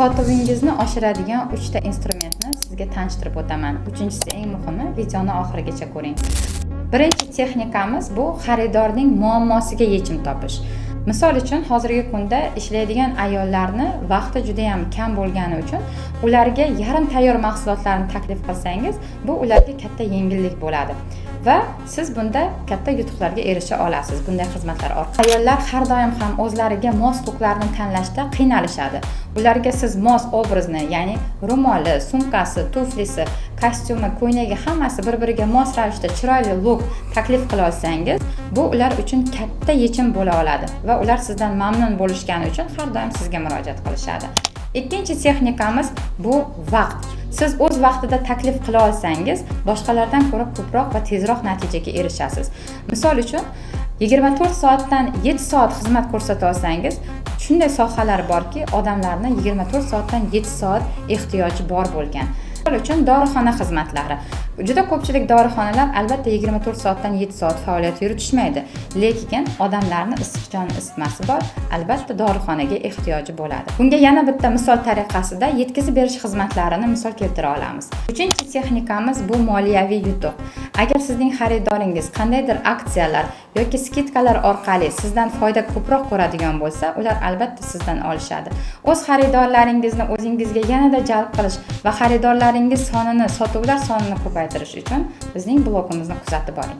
Sotuvingizni oshiradigan 3 ta instrumentni sizga tanishtirib o'taman. Uchinchisi eng muhimi, videoni oxirigacha ko'ring. Birinchi texnikamiz bu xaridorning muammosiga yechim topish. Misol uchun hozirgi kunda ishlaydigan ayollarni vaqti juda ham kam bo'lgani uchun ularga yarim tayyor mahsulotlarni taklif qilsangiz, bu ularga katta yengillik bo'ladi. Va siz bunda katta yutuqlarga erisha olasiz bunday xizmatlar orqali. Ayollar har doim ham o'zlariga mos huquqlarni tanlashda qiynalishadi. Ularga siz mos obrazni, ya'ni ro'moli, sumkasi, tuflisi, kostyumi, ko'ylagi hammasi bir-biriga mos ravishda chiroyli look taklif qila olsangiz, bu ular uchun katta yechim bo'la oladi va ular sizdan mamnun bo'lishgani uchun har doim sizga murojaat qilishadi. Ikkinchi texnikamiz bu vaqt. Siz o'z vaqtida taklif qila olsangiz, boshqalardan ko'ra ko'proq va tezroq natijaga erishasiz. Misol uchun 24 soatdan 7 soat xizmat ko'rsata olsangiz, shunday sohalar borki, odamlarni 24 soatdan 7 soat ehtiyoji bor bo'lgan. Misol uchun dorixona xizmatlari. Juda ko'pchilik dorixonalar albatta 24 soatdan 7 soat faoliyat yuritishmaydi, lekin odamlarning issiqjon isitmasi bor, albatta dorixonaga ehtiyoji bo'ladi. Bunga yana bitta misol tariqasida yetkazib berish xizmatlarini misol keltira olamiz. Uchinchi texnikamiz bu moliyaviy yutuq. Agar sizning xaridoringiz qandaydir aksiyalar yoki skidkalar orqali sizdan foyda ko'proq ko'radigan bo'lsa, ular albatta sizdan olishadi. O'z xaridorlaringizni o'zingizga yanada jalb qilish va xaridorlaringiz sonini, sotuvlar sonini ko'paytirish uchun bizning blogimizni kuzatib boring.